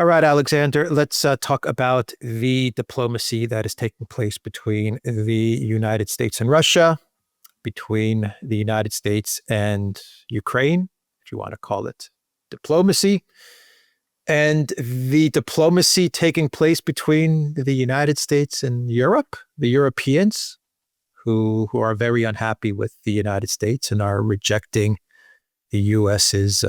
All right, Alexander, let's talk about the diplomacy that is taking place between the United States and Russia, between the United States and Ukraine, if you want to call it diplomacy, and the diplomacy taking place between the United States and Europe, the Europeans, who are very unhappy with the United States and are rejecting the U.S.'s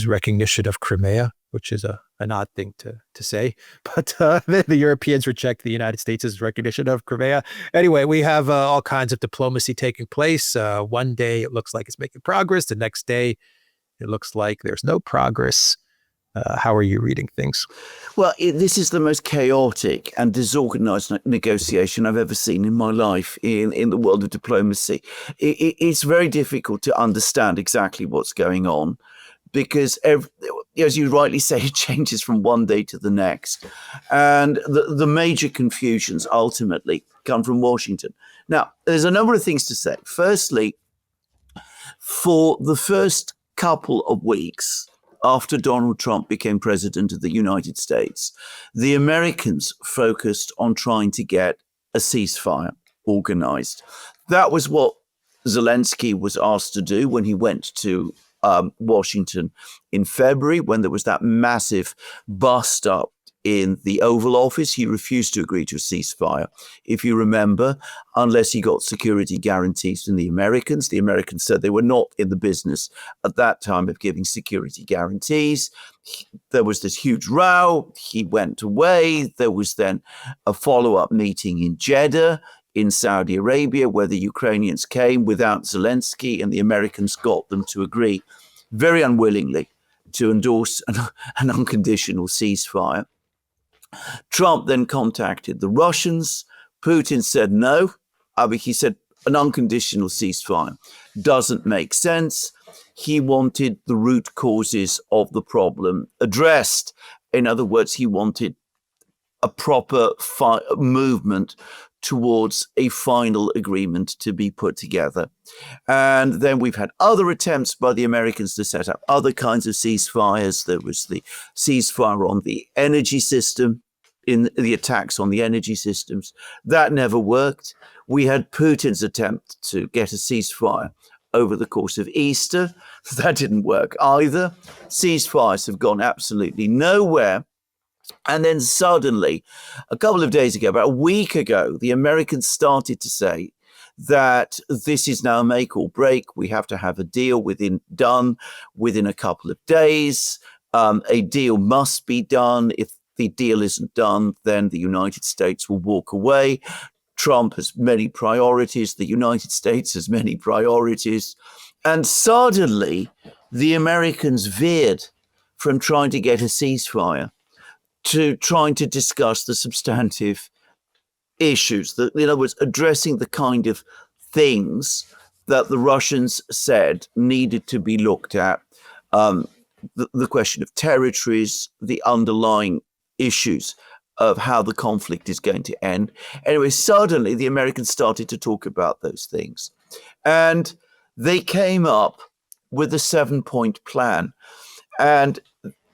recognition of Crimea, which is an odd thing to say. But the Europeans reject the United States' recognition of Crimea. Anyway, we have all kinds of diplomacy taking place. One day it looks like it's making progress. The next day it looks like there's no progress. How are you reading things? Well, this is the most chaotic and disorganized negotiation I've ever seen in my life in the world of diplomacy. It's very difficult to understand exactly what's going on because, as you rightly say, it changes from one day to the next. And the major confusions ultimately come from Washington. Now, there's a number of things to say. Firstly, for the first couple of weeks after Donald Trump became president of the United States, the Americans focused on trying to get a ceasefire organized. That was what Zelensky was asked to do when he went to Washington in February, when there was that massive bust up in the Oval Office. He refused to agree to a ceasefire, if you remember, unless he got security guarantees from the Americans. The Americans said they were not in the business at that time of giving security guarantees. There was this huge row. He went away. There was then a follow-up meeting in Jeddah in Saudi Arabia, where the Ukrainians came without Zelensky, and the Americans got them to agree very unwillingly to endorse an unconditional ceasefire. Trump then contacted the Russians. Putin said no. He said an unconditional ceasefire doesn't make sense. He wanted the root causes of the problem addressed. In other words, he wanted a proper movement towards a final agreement to be put together. And then we've had other attempts by the Americans to set up other kinds of ceasefires. There was the ceasefire on the energy system, in the attacks on the energy systems. That never worked. We had Putin's attempt to get a ceasefire over the course of Easter. That didn't work either. Ceasefires have gone absolutely nowhere. And then suddenly, a couple of days ago, about a week ago, the Americans started to say that this is now make or break. We have to have a deal done within a couple of days. A deal must be done. If the deal isn't done, then the United States will walk away. Trump has many priorities. The United States has many priorities. And suddenly, the Americans veered from trying to get a ceasefire to trying to discuss the substantive issues, in other words, addressing the kind of things that the Russians said needed to be looked at, the question of territories, the underlying issues of how the conflict is going to end. Anyway, suddenly the Americans started to talk about those things. And they came up with a 7-point plan. And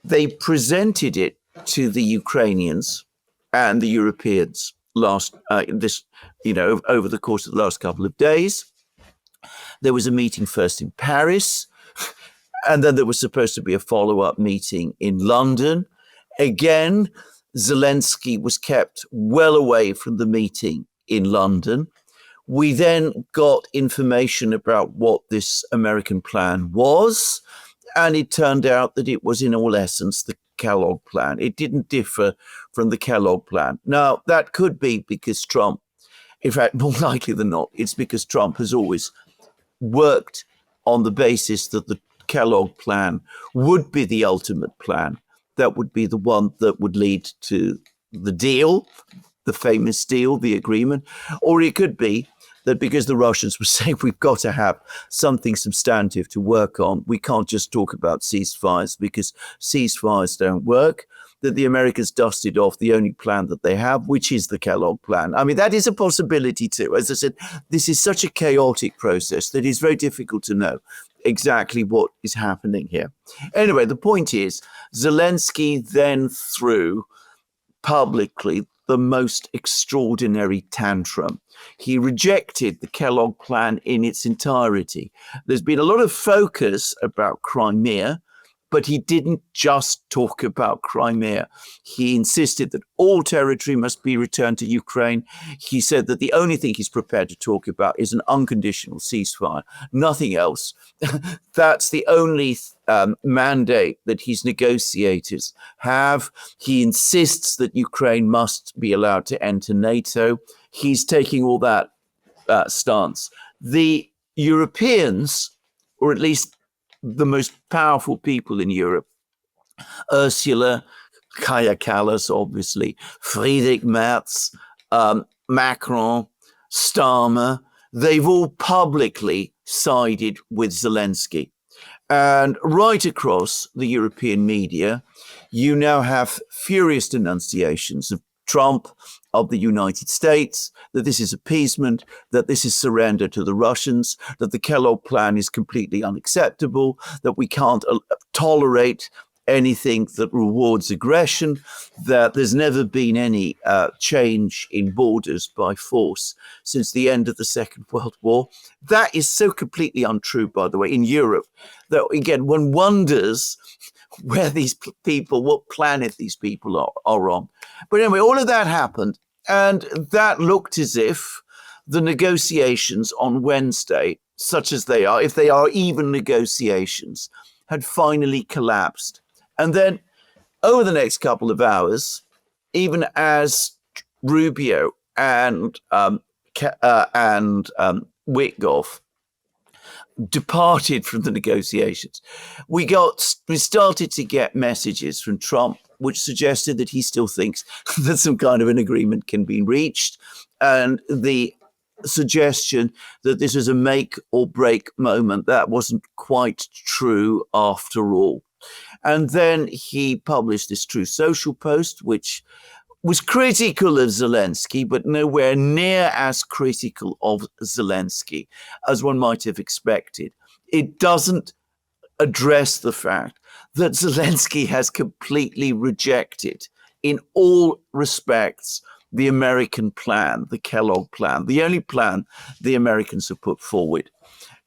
they presented it to the Ukrainians and the Europeans over the course of the last couple of days. There was a meeting first in Paris, and then there was supposed to be a follow-up meeting in London. Again, Zelensky was kept well away from the meeting in London. We then got information about what this American plan was, and it turned out that it was in all essence the Kellogg plan. It didn't differ from the Kellogg plan. Now, that could be because Trump, in fact, more likely than not, it's because Trump has always worked on the basis that the Kellogg plan would be the ultimate plan. That would be the one that would lead to the deal, the famous deal, the agreement. Or it could be that because the Russians were saying we've got to have something substantive to work on, we can't just talk about ceasefires because ceasefires don't work, that the Americans dusted off the only plan that they have, which is the Kellogg plan. I mean, that is a possibility too. As I said, this is such a chaotic process that it's very difficult to know exactly what is happening here. Anyway, the point is, Zelensky then threw publicly the most extraordinary tantrum. He rejected the Kellogg plan in its entirety. There's been a lot of focus about Crimea, but he didn't just talk about Crimea. He insisted that all territory must be returned to Ukraine. He said that the only thing he's prepared to talk about is an unconditional ceasefire, nothing else. That's the only mandate that his negotiators have. He insists that Ukraine must be allowed to enter NATO. He's taking all that stance. The Europeans, or at least the most powerful people in Europe, Ursula, Kaja Kallas, obviously, Friedrich Merz, Macron, Starmer, they've all publicly sided with Zelensky. And right across the European media, you now have furious denunciations of Trump, of the United States, that this is appeasement, that this is surrender to the Russians, that the Kellogg plan is completely unacceptable, that we can't tolerate anything that rewards aggression, that there's never been any change in borders by force since the end of the Second World War. That is so completely untrue, by the way, in Europe, that again, one wonders where these people, what planet these people are on. But anyway, all of that happened, and that looked as if the negotiations on Wednesday, such as they are, if they are even negotiations, had finally collapsed. And then over the next couple of hours, even as Rubio and Wickoff departed from the negotiations, we started to get messages from Trump which suggested that he still thinks that some kind of an agreement can be reached, and the suggestion that this is a make or break moment, that wasn't quite true after all. And then he published this True Social post, which was critical of Zelensky, but nowhere near as critical of Zelensky as one might have expected. It doesn't address the fact that Zelensky has completely rejected, in all respects, the American plan, the Kellogg plan, the only plan the Americans have put forward.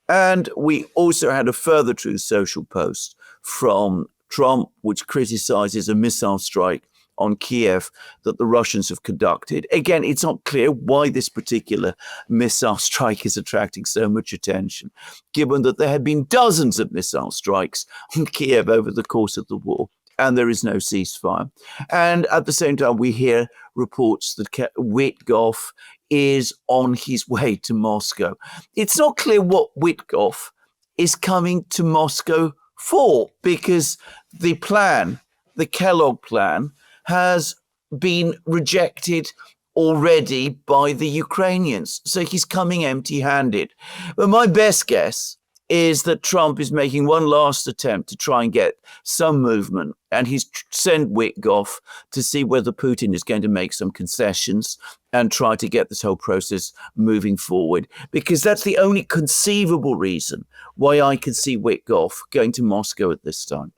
And we also had a further True Social post from Trump, which criticizes a missile strike on Kiev that the Russians have conducted. Again, it's not clear why this particular missile strike is attracting so much attention, given that there had been dozens of missile strikes on Kiev over the course of the war, and there is no ceasefire. And at the same time, we hear reports that Wickoff is on his way to Moscow. It's not clear what Wickoff is coming to Moscow for, because the plan, the Kellogg plan, has been rejected already by the Ukrainians. So he's coming empty-handed. But my best guess is that Trump is making one last attempt to try and get some movement, and he's sent Wickoff to see whether Putin is going to make some concessions and try to get this whole process moving forward, because that's the only conceivable reason why I can see Wickoff going to Moscow at this time.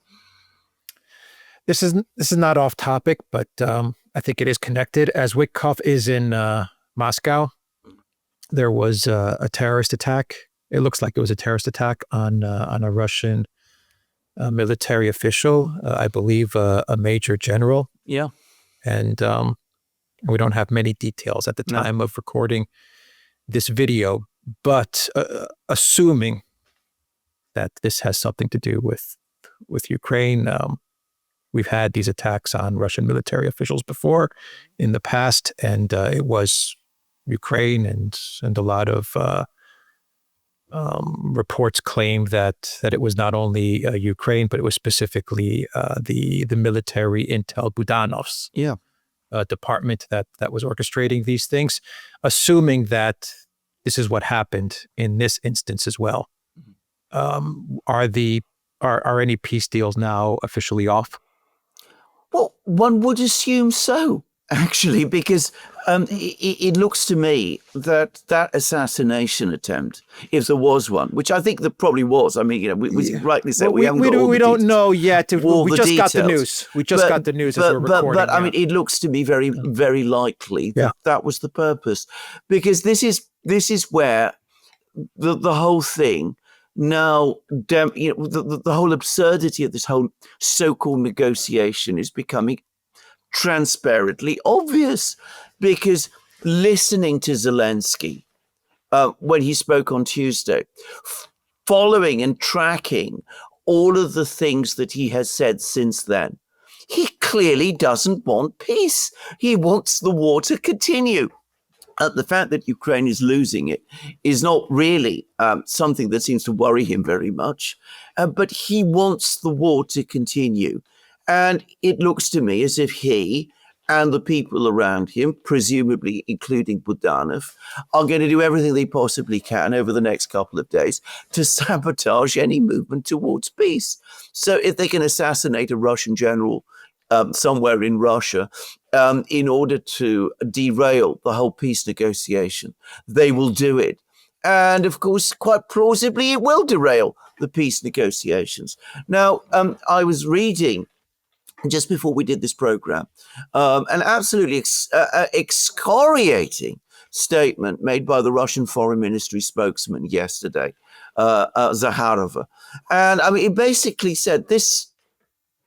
This is not off topic, but I think it is connected. As Wickoff is in Moscow, there was a terrorist attack. It looks like it was a terrorist attack on a Russian military official, I believe a major general. Yeah. And we don't have many details at the time of recording this video, but assuming that this has something to do with Ukraine, we've had these attacks on Russian military officials before in the past, and it was Ukraine, and a lot of reports claim that it was not only Ukraine, but it was specifically the military intel Budanov's department that was orchestrating these things. Assuming that this is what happened in this instance as well, are any peace deals now officially off? Well, one would assume so, actually, because It looks to me that assassination attempt, if there was one, which I think there probably was. I mean, we rightly said we haven't got all the don't details. know yet. We just got the details. news. We just got the news as we're recording. But I mean, it looks to me very, very likely that that was the purpose, because this is where the whole thing now, the whole absurdity of this whole so-called negotiation is becoming transparently obvious, because listening to Zelensky when he spoke on Tuesday, following and tracking all of the things that he has said since then, he clearly doesn't want peace. He wants the war to continue. The fact that Ukraine is losing it is not really something that seems to worry him very much, but he wants the war to continue. And it looks to me as if he and the people around him, presumably including Budanov, are going to do everything they possibly can over the next couple of days to sabotage any movement towards peace. So if they can assassinate a Russian general somewhere in Russia in order to derail the whole peace negotiation, they will do it. And of course, quite plausibly, it will derail the peace negotiations. Now, I was reading just before we did this program, an absolutely excoriating statement made by the Russian Foreign Ministry spokesman yesterday, Zakharova. And I mean, it basically said this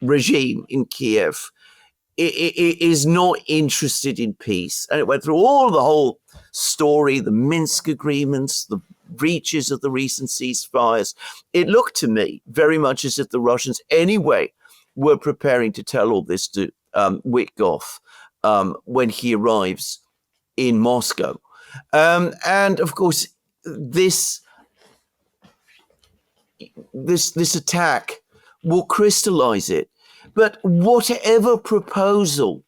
regime in Kiev is not interested in peace. And it went through the whole story, the Minsk agreements, the breaches of the recent ceasefires. It looked to me very much as if the Russians anyway were preparing to tell all this to Wickoff when he arrives in Moscow. And of course, this attack will crystallize it. But whatever proposal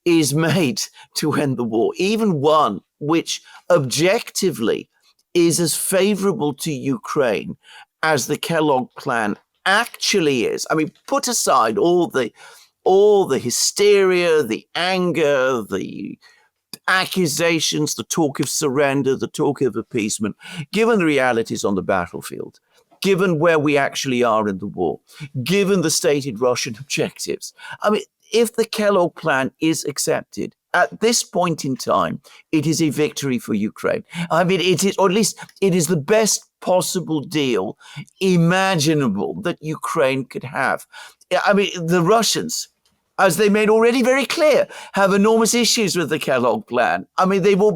is made to end the war, even one which objectively is as favorable to Ukraine as the Kellogg plan actually is. I mean, put aside all the hysteria, the anger, the accusations, the talk of surrender, the talk of appeasement, given the realities on the battlefield, given where we actually are in the war, given the stated Russian objectives. I mean, if the Kellogg plan is accepted, at this point in time, it is a victory for Ukraine. I mean, it is, or at least it is the best possible deal imaginable that Ukraine could have. I mean, the Russians, as they made already very clear, have enormous issues with the Kellogg plan. I mean, they've all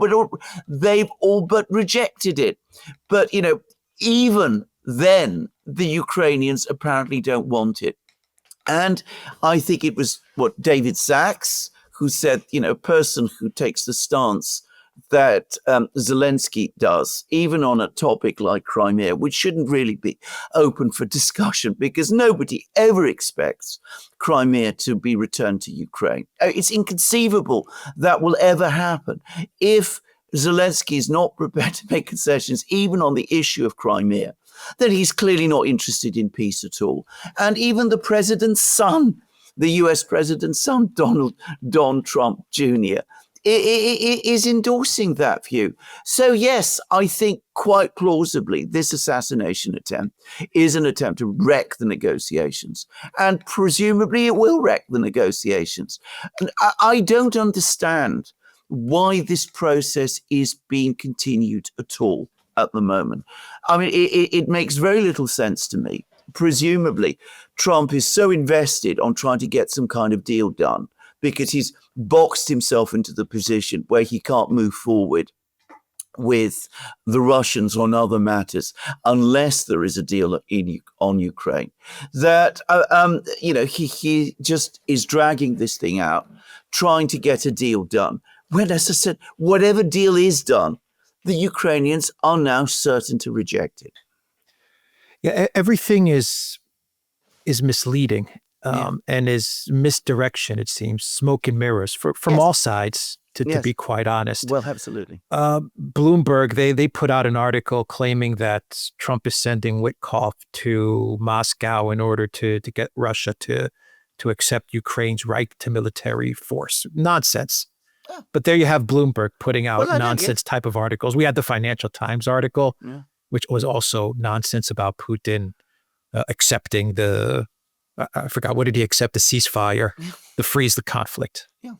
but rejected it. But, even then, the Ukrainians apparently don't want it. And I think it was David Sachs who said, a person who takes the stance that Zelensky does, even on a topic like Crimea, which shouldn't really be open for discussion because nobody ever expects Crimea to be returned to Ukraine. It's inconceivable that will ever happen. If Zelensky is not prepared to make concessions, even on the issue of Crimea, then he's clearly not interested in peace at all. And even the president's son, the US president's son, Don Trump Jr., is endorsing that view. So yes, I think quite plausibly this assassination attempt is an attempt to wreck the negotiations. And presumably it will wreck the negotiations. And I don't understand why this process is being continued at all at the moment. I mean, it makes very little sense to me. Presumably, Trump is so invested on trying to get some kind of deal done because he's boxed himself into the position where he can't move forward with the Russians on other matters unless there is a deal on Ukraine. That he just is dragging this thing out, trying to get a deal done. When, as I said, whatever deal is done, the Ukrainians are now certain to reject it. Yeah, everything is misleading and is misdirection, it seems, smoke and mirrors from all sides, to be quite honest. Well, absolutely. Bloomberg, they put out an article claiming that Trump is sending Wickoff to Moscow in order to get Russia to accept Ukraine's right to military force. Nonsense. But there you have Bloomberg putting out Well, nonsense type of articles. We had the Financial Times article, Yeah. which was also nonsense about Putin accepting I forgot, what did he accept? The ceasefire, to freeze the conflict. Yeah.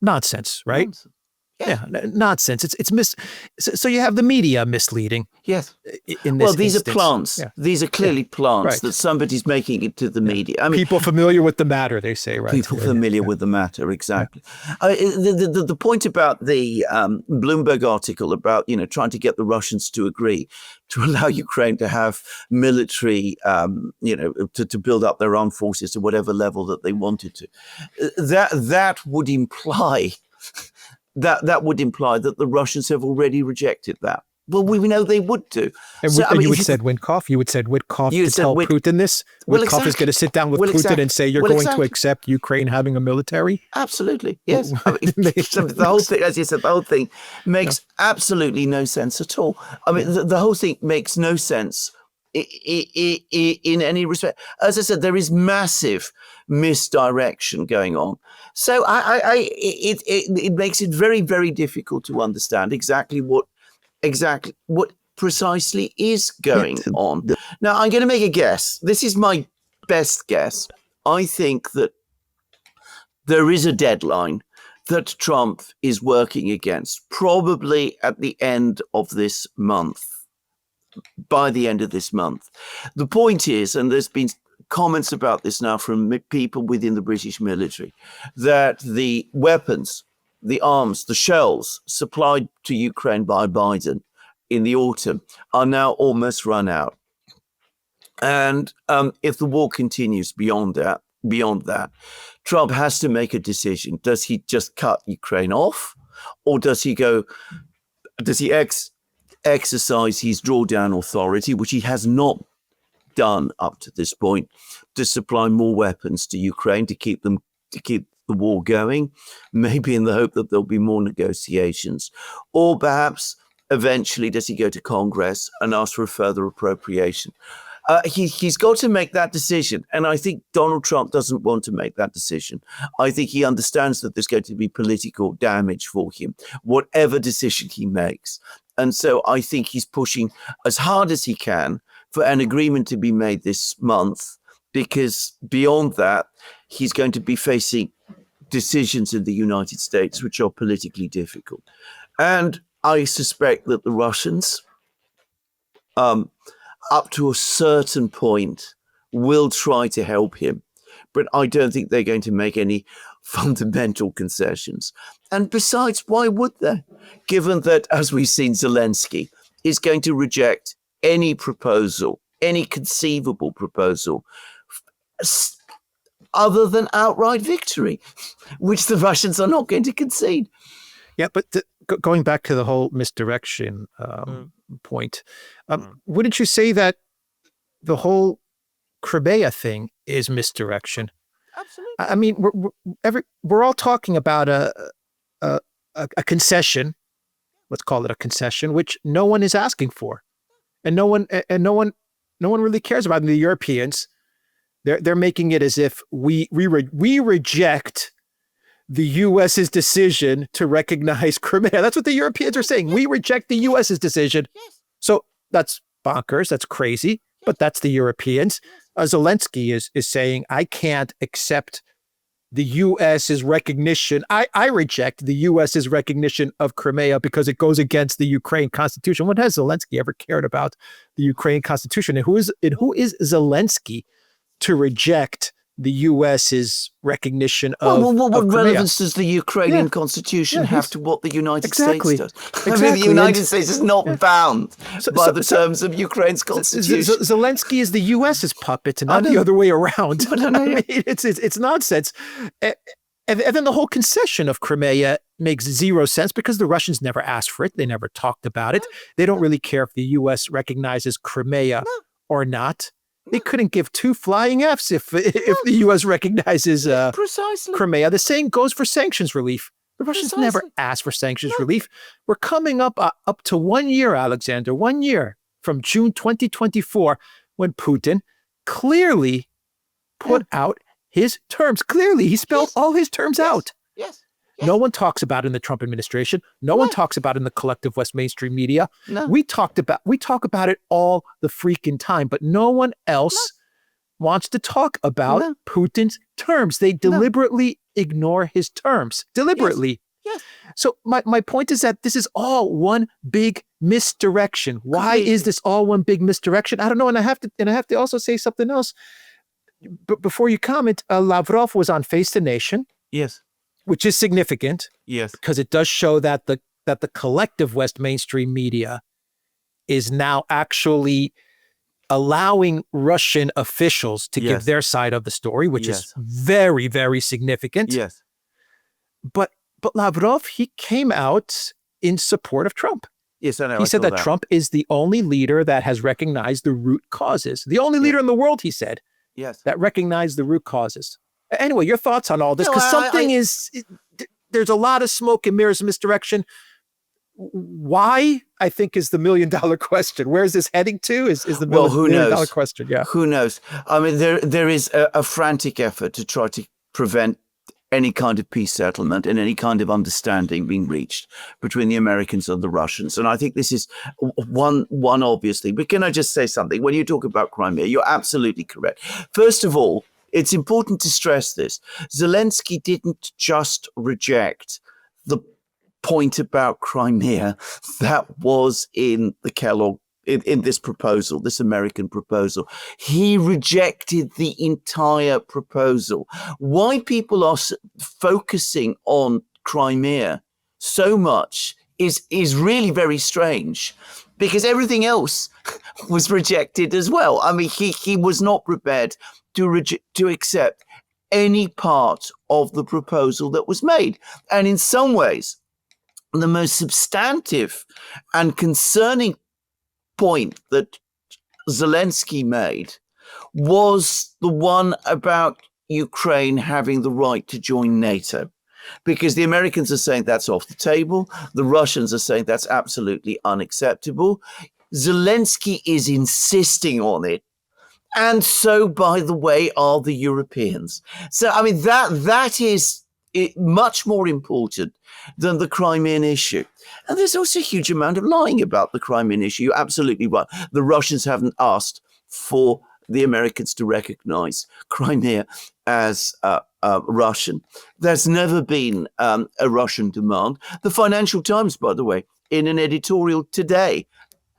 Nonsense, right? Nonsense. Nonsense. So you have the media misleading. Yes. In this These instance. are plants. Yeah. These are clearly plants Right. that somebody's making it to the media. I mean, People familiar with the matter, they say, right? people familiar with the matter, exactly. The point about the Bloomberg article about trying to get the Russians to agree to allow Ukraine to have military, to build up their armed forces to whatever level that they wanted to, that would imply. That would imply that the Russians have already rejected that. Well, we know they would do. And you would said Wickoff. You would said Wickoff to tell Putin this. Wickoff is going to sit down with Putin and say, "You're going to accept Ukraine having a military." Absolutely, yes. The whole thing, as you said, the whole thing makes absolutely no sense at all. I mean, the whole thing makes no sense in any respect. As I said, there is massive misdirection going on. So it makes it very, very difficult to understand exactly what precisely is going on. Now, I'm going to make a guess. This is my best guess. I think that there is a deadline that Trump is working against, probably at the end of this month. By the end of this month. The point is, and there's been comments about this now from people within the British military, that the weapons, the arms, the shells supplied to Ukraine by Biden in the autumn are now almost run out. And if the war continues beyond that, Trump has to make a decision. Does he just cut Ukraine off, or does he exercise his drawdown authority, which he has not done up to this point, to supply more weapons to Ukraine to keep the war going, maybe in the hope that there'll be more negotiations, or perhaps eventually does he go to Congress and ask for a further appropriation? He's got to make that decision, and I think Donald Trump doesn't want to make that decision. I think he understands that there's going to be political damage for him, whatever decision he makes. And so I think he's pushing as hard as he can for an agreement to be made this month, because beyond that, he's going to be facing decisions in the United States which are politically difficult. And I suspect that the Russians, up to a certain point, will try to help him. But I don't think they're going to make any fundamental concessions. And besides, why would they? Given that, as we've seen, Zelensky is going to reject any proposal, any conceivable proposal, other than outright victory, which the Russians are not going to concede. Yeah, but going back to the whole misdirection point, wouldn't you say that the whole Crimea thing is misdirection? Absolutely. I mean, we're all talking about a concession. Let's call it a concession, which no one is asking for, and no one really cares about. And the Europeans, they're making it as if we reject the U.S.'s decision to recognize Crimea. That's what the Europeans are saying. We reject the U.S.'s decision. Yes. So that's bonkers. That's crazy. But that's the Europeans. Zelensky is saying, I can't accept the U.S.'s recognition. I reject the U.S.'s recognition of Crimea because it goes against the Ukraine Constitution. When has Zelensky ever cared about the Ukraine Constitution? And who is Zelensky to reject the U.S.'s recognition of what Crimea? relevance does the Ukrainian Constitution have to what the United States does? Exactly. I mean, the United States is not bound by the terms of Ukraine's constitution. Zelensky is the U.S.'s puppet, and not the other way around. I mean, it's nonsense. And then the whole concession of Crimea makes zero sense because the Russians never asked for it. They never talked about it. They don't really care if the U.S. recognizes Crimea or not. They couldn't give two flying Fs if the U.S. recognizes Crimea. The same goes for sanctions relief. The Russians never asked for sanctions relief. We're coming up to 1 year, Alexander, 1 year from June 2024, when Putin clearly put out his terms. Clearly, he spelled all his terms out. Yes. No one talks about it in the Trump administration. No one talks about it in the collective West mainstream media. No. We talk about it all the freaking time, but no one else wants to talk about Putin's terms. They deliberately ignore his terms. Deliberately. Yes. So my point is that this is all one big misdirection. Why is this all one big misdirection? I don't know. And I have to also say something else. But before you comment, Lavrov was on Face the Nation. Yes. Which is significant. Yes. Because it does show that the collective West mainstream media is now actually allowing Russian officials to give their side of the story, which is very, very significant. Yes. But Lavrov, he came out in support of Trump. Yes, I know. He said that Trump is the only leader that has recognized the root causes. The only leader in the world, he said, that recognized the root causes. Anyway, your thoughts on all this? Because there's a lot of smoke and mirrors, misdirection. Why, I think, is the $1 million question. Where is this heading to? Is the $1 million question? Yeah. Who knows? I mean, there is a frantic effort to try to prevent any kind of peace settlement and any kind of understanding being reached between the Americans and the Russians. And I think this is one obvious thing. But can I just say something? When you talk about Crimea, you're absolutely correct. First of all, it's important to stress this. Zelensky didn't just reject the point about Crimea that was in the Kellogg, in this proposal, this American proposal. He rejected the entire proposal. Why people are focusing on Crimea so much is really very strange, because everything else was rejected as well. I mean, he was not prepared to accept any part of the proposal that was made. And in some ways, the most substantive and concerning point that Zelensky made was the one about Ukraine having the right to join NATO. Because the Americans are saying that's off the table. The Russians are saying that's absolutely unacceptable. Zelensky is insisting on it. And so, by the way, are the Europeans. So, I mean, that is much more important than the Crimean issue. And there's also a huge amount of lying about the Crimean issue. You're absolutely right. The Russians haven't asked for the Americans to recognize Crimea as Russian. There's never been a Russian demand. The Financial Times, by the way, in an editorial today,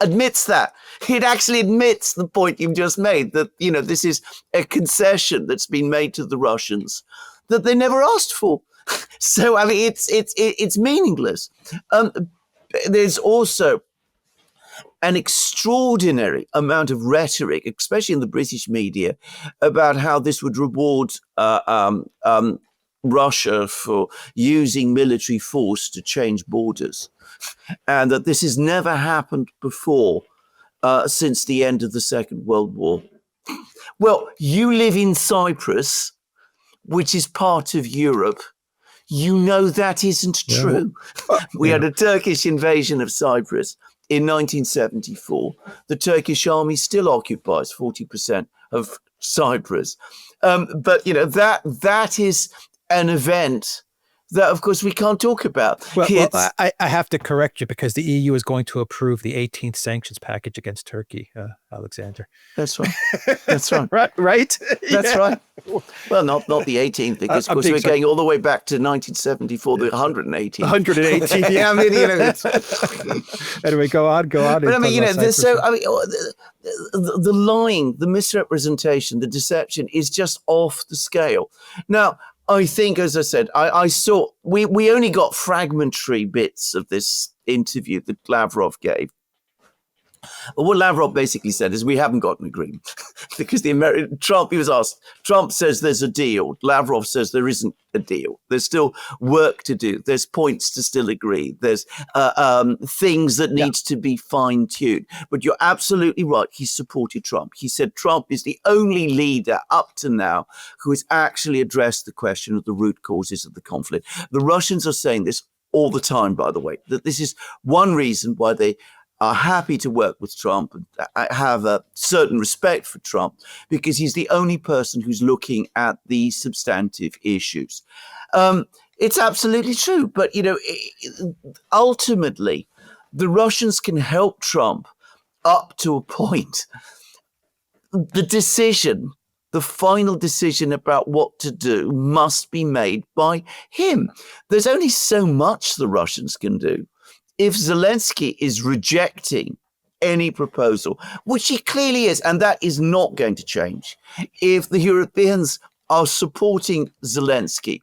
admits that. It actually admits the point you've just made, that, you know, this is a concession that's been made to the Russians that they never asked for. So, I mean, it's meaningless. There's also an extraordinary amount of rhetoric, especially in the British media, about how this would reward Russia for using military force to change borders, and that this has never happened before since the end of the Second World War. Well, you live in Cyprus, which is part of Europe. You know that isn't true. We had a Turkish invasion of Cyprus in 1974. The Turkish army still occupies 40% of Cyprus. But, you know, that is an event that, of course, we can't talk about. Well, I have to correct you, because the EU is going to approve the 18th sanctions package against Turkey, Alexander. That's right. That's right. Right? That's right. Well, not the 18th, because, of course, we're going all the way back to 1974, the 118th. 118, yeah. I mean, you know, anyway, go on. But I mean, you know, the lying, the misrepresentation, the deception is just off the scale. Now, I think, as I said, I saw, we only got fragmentary bits of this interview that Lavrov gave. But what Lavrov basically said is, we haven't got an agreement because he was asked, Trump says there's a deal. Lavrov says there isn't a deal. There's still work to do. There's points to still agree. There's things that needs to be fine-tuned. But you're absolutely right. He supported Trump. He said Trump is the only leader up to now who has actually addressed the question of the root causes of the conflict. The Russians are saying this all the time, by the way, that this is one reason why they are happy to work with Trump and have a certain respect for Trump because he's the only person who's looking at the substantive issues. It's absolutely true. But, ultimately, the Russians can help Trump up to a point. The final decision about what to do must be made by him. There's only so much the Russians can do. If Zelensky is rejecting any proposal, which he clearly is, and that is not going to change, if the Europeans are supporting Zelensky,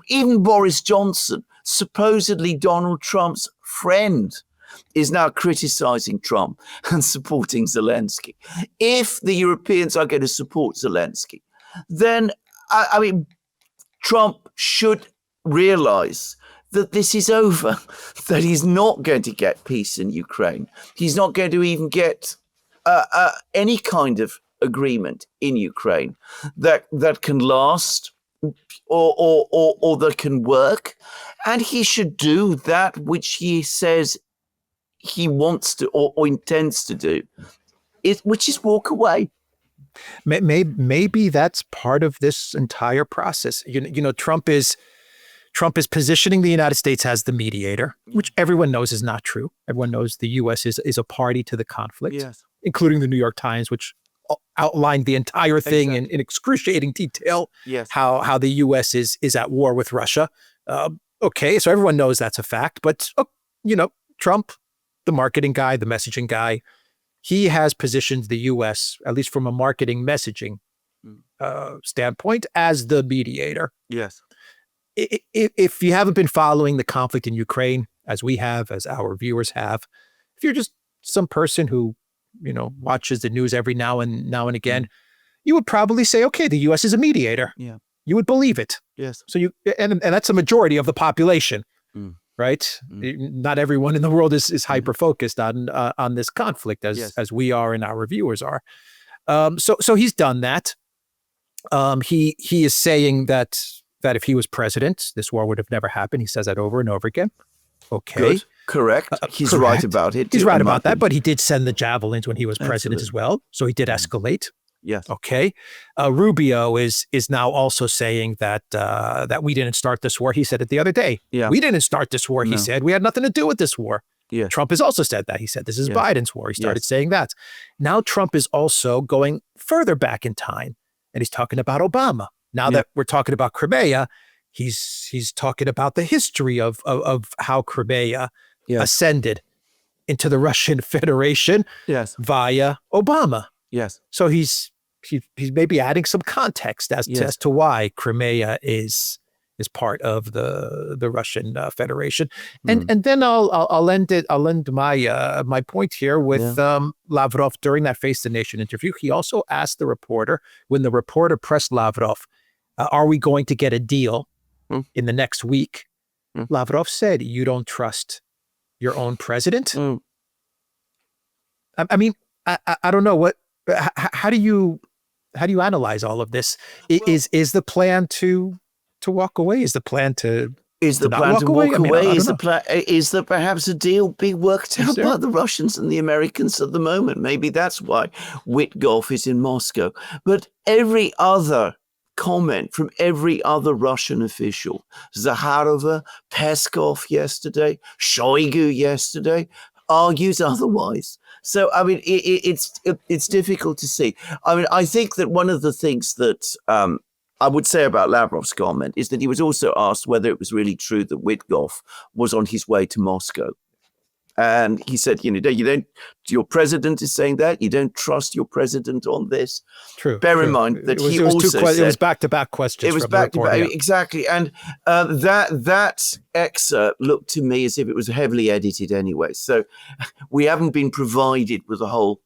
even Boris Johnson, supposedly Donald Trump's friend, is now criticizing Trump and supporting Zelensky. If the Europeans are going to support Zelensky, then, Trump should realize that this is over, that he's not going to get peace in Ukraine. He's not going to even get any kind of agreement in Ukraine that can last or that can work. And he should do that which he says he wants to or intends to do, which is walk away. Maybe that's part of this entire process. Trump is positioning the United States as the mediator, which everyone knows is not true. Everyone knows the U.S. is a party to the conflict, yes, including the New York Times, which outlined the entire thing in excruciating detail. Yes, how the U.S. is at war with Russia. Okay, so everyone knows that's a fact. But Trump, the marketing guy, the messaging guy, he has positioned the U.S., at least from a marketing messaging standpoint, as the mediator. Yes. If you haven't been following the conflict in Ukraine, as we have, as our viewers have, if you're just some person who, watches the news every now and again, you would probably say, okay, the U.S. is a mediator. Yeah. You would believe it. Yes. So and that's a majority of the population. Right? Not everyone in the world is hyper-focused on this conflict as we are and our viewers are. So he's done that. He is saying that if he was president, this war would have never happened. He says that over and over again. Okay. Good. Correct. He's correct. Right about it. He's right about that, but he did send the javelins when he was president as well. So he did escalate. Yes. Okay. Rubio is now also saying that we didn't start this war. He said it the other day. Yeah. We didn't start this war. He said we had nothing to do with this war. Yeah. Trump has also said that. He said this is Biden's war. He started saying that. Now Trump is also going further back in time, and he's talking about Obama. Now that we're talking about Crimea, he's talking about the history of how Crimea ascended into the Russian Federation via Obama. Yes. So he's maybe adding some context as to why Crimea is part of the Russian Federation, and then I'll end my point here with Lavrov during that Face the Nation interview. He also asked the reporter, when the reporter pressed Lavrov, "Are we going to get a deal in the next week?" Lavrov said, "You don't trust your own president." I mean, I don't know what. How do you analyze all of this? Is the plan to walk away? Is the plan to walk away? Is there perhaps a deal being worked out by the Russians and the Americans at the moment? Maybe that's why Wickoff is in Moscow. But every other comment from every other Russian official, Zakharova, Peskov yesterday, Shoigu yesterday, argues otherwise. So, I mean, it's difficult to see. I mean, I think that one of the things that I would say about Lavrov's comment is that he was also asked whether it was really true that Wickoff was on his way to Moscow. And he said, your president is saying that, you don't trust your president on this. True. Bear in mind that he also said... It was back-to-back questions. It was back-to-back, exactly. And that excerpt looked to me as if it was heavily edited anyway. So we haven't been provided with the whole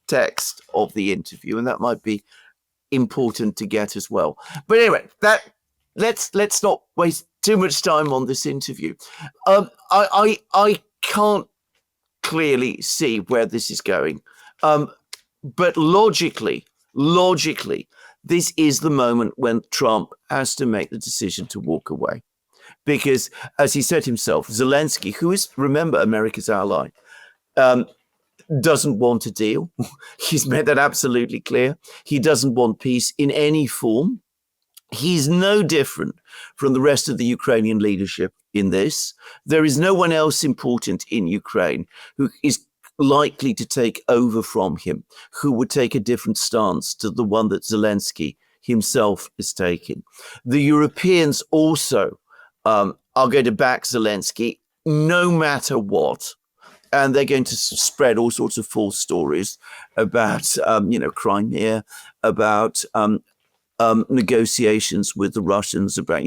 text of the interview, and that might be important to get as well. But anyway, let's not waste too much time on this interview. I can't clearly see where this is going. But logically, this is the moment when Trump has to make the decision to walk away. Because, as he said himself, Zelensky, who is, remember, America's ally, doesn't want a deal. He's made that absolutely clear. He doesn't want peace in any form. He's no different from the rest of the Ukrainian leadership in this. There is no one else important in Ukraine who is likely to take over from him, who would take a different stance to the one that Zelensky himself is taking. The Europeans also are going to back Zelensky no matter what. And they're going to spread all sorts of false stories about, Crimea, about negotiations with the Russians, about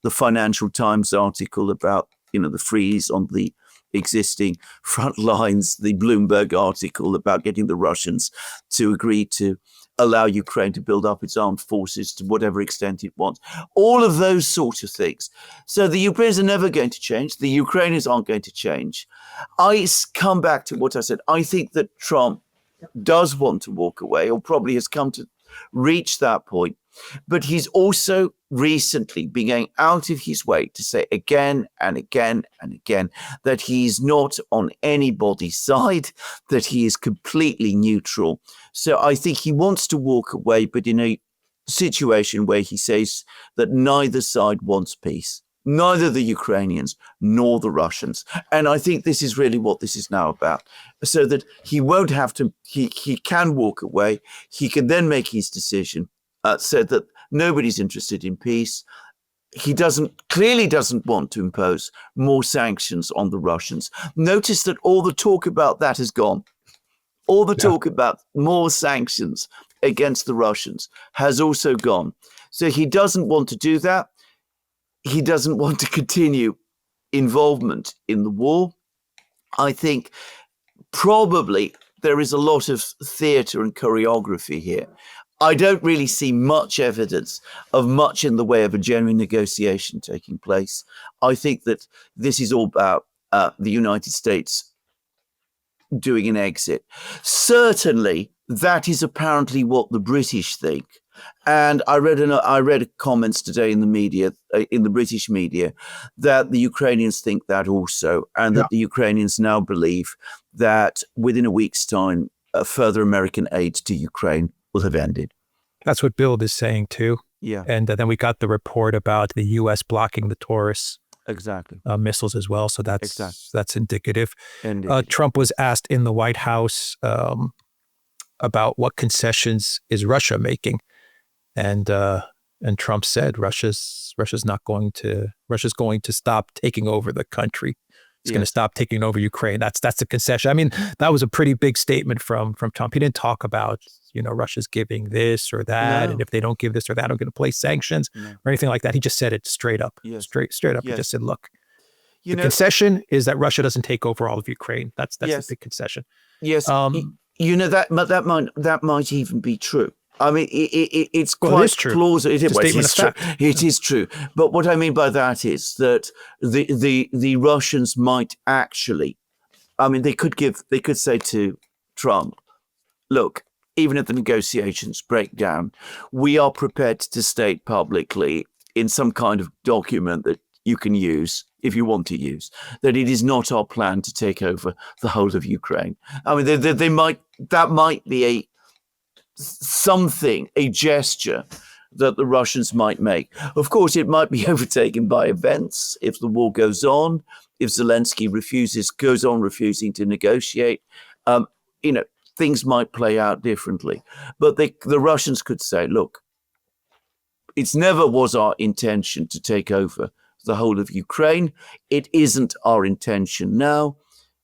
the Financial Times article about the freeze on the existing front lines, the Bloomberg article about getting the Russians to agree to allow Ukraine to build up its armed forces to whatever extent it wants. All of those sort of things. So the Ukrainians are never going to change. The Ukrainians aren't going to change. I come back to what I said. I think that Trump does want to walk away, or probably has come to reach that point. But he's also recently been going out of his way to say again and again and again that he's not on anybody's side, that he is completely neutral. So I think he wants to walk away, but in a situation where he says that neither side wants peace, neither the Ukrainians nor the Russians. And I think this is really what this is now about. So that he won't have to, he can walk away. He can then make his decision. Said that nobody's interested in peace. He clearly doesn't want to impose more sanctions on the Russians. Notice that all the talk about that has gone. All the talk about more sanctions against the Russians has also gone. So he doesn't want to do that. He doesn't want to continue involvement in the war. I think probably there is a lot of theatre and choreography here. I don't really see much evidence of much in the way of a genuine negotiation taking place. I think that this is all about the United States doing an exit. Certainly, that is apparently what the British think. And I read comments today in the media, in the British media, that the Ukrainians think that also, and that the Ukrainians now believe that within a week's time, further American aid to Ukraine will have ended. That's what Bill is saying too. Yeah. And then we got the report about the U.S. blocking the Taurus missiles as well. So that's indicative. Trump was asked in the White House about what concessions is Russia making, and Trump said Russia's going to stop taking over the country. It's going to stop taking over Ukraine. That's the concession. I mean, that was a pretty big statement from Trump. He didn't talk about, Russia's giving this or that. And if they don't give this or that, I'm going to place sanctions or anything like that. He just said it straight up, straight up. He just said, look, the concession is that Russia doesn't take over all of Ukraine. That's a big concession. Yes. That might even be true. I mean, it's quite plausible. It is true. But what I mean by that is that the Russians might actually, they could say to Trump, look, even if the negotiations break down, we are prepared to state publicly in some kind of document that you can use if you want to use, that it is not our plan to take over the whole of Ukraine. That might be a gesture that the Russians might make. Of course, it might be overtaken by events if the war goes on, if Zelensky goes on refusing to negotiate. Things might play out differently. But the Russians could say, look, it never was our intention to take over the whole of Ukraine. It isn't our intention now.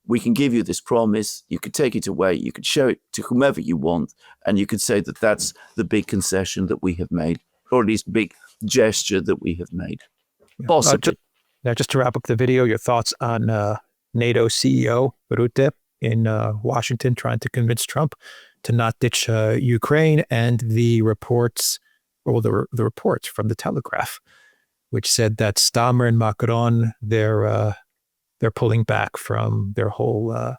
We can give you this promise. You could take it away. You could show it to whomever you want. And you could say that that's the big concession that we have made, or at least big gesture that we have made. Possibly. Just to wrap up the video, your thoughts on NATO CEO Rutte in Washington trying to convince Trump to not ditch Ukraine, and the reports from the Telegraph, which said that Stammer and Macron, they're pulling back from their whole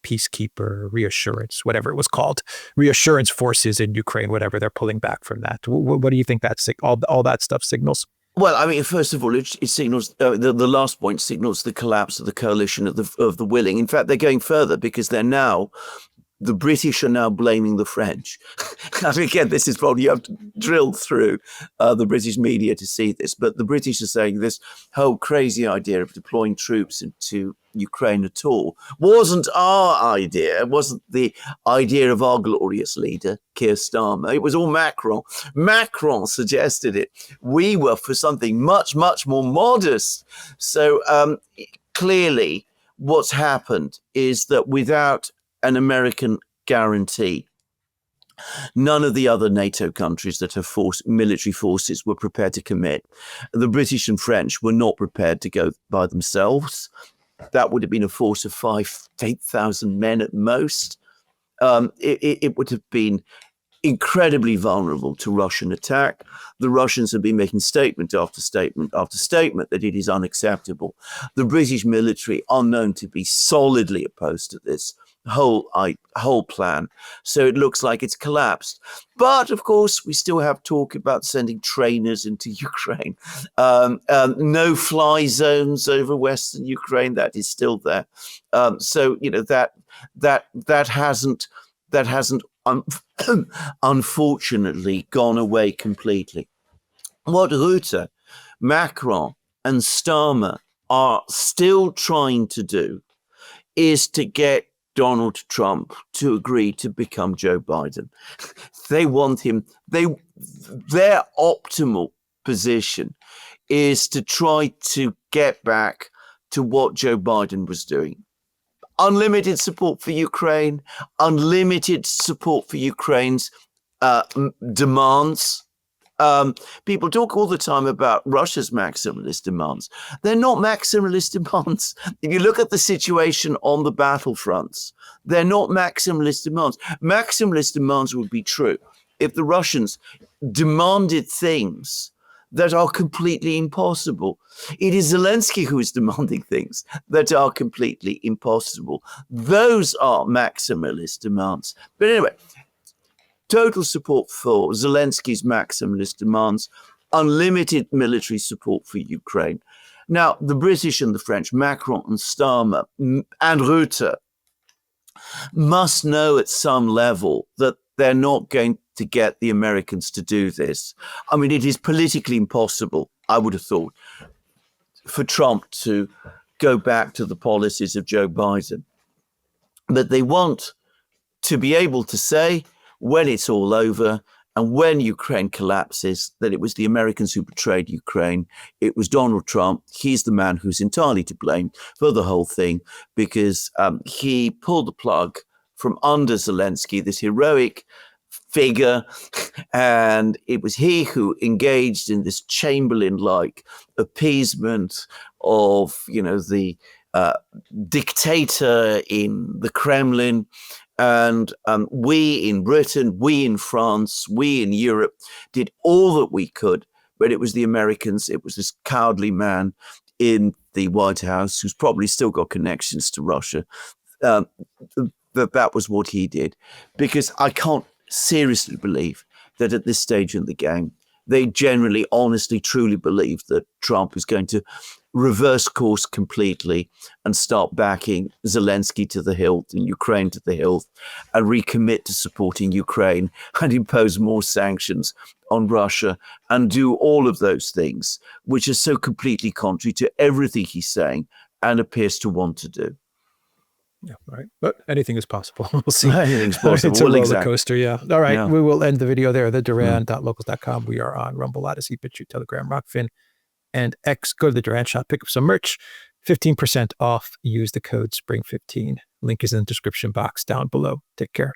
peacekeeper reassurance, whatever it was called, reassurance forces in Ukraine, whatever. They're pulling back from that. What do you think all that stuff signals? Well, I mean, first of all, it signals the last point signals the collapse of the coalition of the willing. In fact, they're going further because the British are now blaming the French. I mean, again, this is probably, you have to drill through the British media to see this, but the British are saying this whole crazy idea of deploying troops into Ukraine at all wasn't our idea. It wasn't the idea of our glorious leader, Keir Starmer. It was all Macron. Macron suggested it. We were for something much, much more modest. So clearly what's happened is that without an American guarantee, none of the other NATO countries that have military forces were prepared to commit. The British and French were not prepared to go by themselves. That would have been a force of 8,000 men at most. It would have been incredibly vulnerable to Russian attack. The Russians have been making statement after statement after statement that it is unacceptable. The British military are known to be solidly opposed to this whole plan. So it looks like it's collapsed. But of course, we still have talk about sending trainers into Ukraine. No fly zones over Western Ukraine, that is still there. So you know that hasn't unfortunately gone away completely. What Rutte, Macron, and Starmer are still trying to do is to get Donald Trump to agree to become Joe Biden. They want him. Their optimal position is to try to get back to what Joe Biden was doing. Unlimited support for Ukraine, unlimited support for Ukraine's demands. People talk all the time about Russia's maximalist demands. They're not maximalist demands. If you look at the situation on the battlefronts, they're not maximalist demands. Maximalist demands would be true if the Russians demanded things that are completely impossible. It is Zelensky who is demanding things that are completely impossible. Those are maximalist demands. But anyway, total support for Zelensky's maximalist demands, unlimited military support for Ukraine. Now, the British and the French, Macron and Starmer and Rutte, must know at some level that they're not going to get the Americans to do this. I mean, it is politically impossible, I would have thought, for Trump to go back to the policies of Joe Biden. But they want to be able to say, when it's all over and when Ukraine collapses, that it was the Americans who betrayed Ukraine. It was Donald Trump. He's the man who's entirely to blame for the whole thing because he pulled the plug from under Zelensky, this heroic figure, and it was he who engaged in this Chamberlain-like appeasement of, the dictator in the Kremlin. And we in Britain, we in France, we in Europe did all that we could, but it was the Americans, it was this cowardly man in the White House who's probably still got connections to Russia. That was what he did. Because I can't seriously believe that at this stage in the game, they generally, honestly, truly believe that Trump is going to reverse course completely and start backing Zelensky to the hilt and Ukraine to the hilt and recommit to supporting Ukraine and impose more sanctions on Russia and do all of those things, which are so completely contrary to everything he's saying and appears to want to do. Yeah, right. But anything is possible. We'll see. Anything's possible. It's a roller coaster, yeah. All right, Yeah. we will end the video there. The Duran.locals.com. We are on Rumble, Odyssey, BitChute, Telegram, Rockfin, and X. Go to the Duran shop, pick up some merch, 15% off. Use the code SPRING15. Link is in the description box down below. Take care.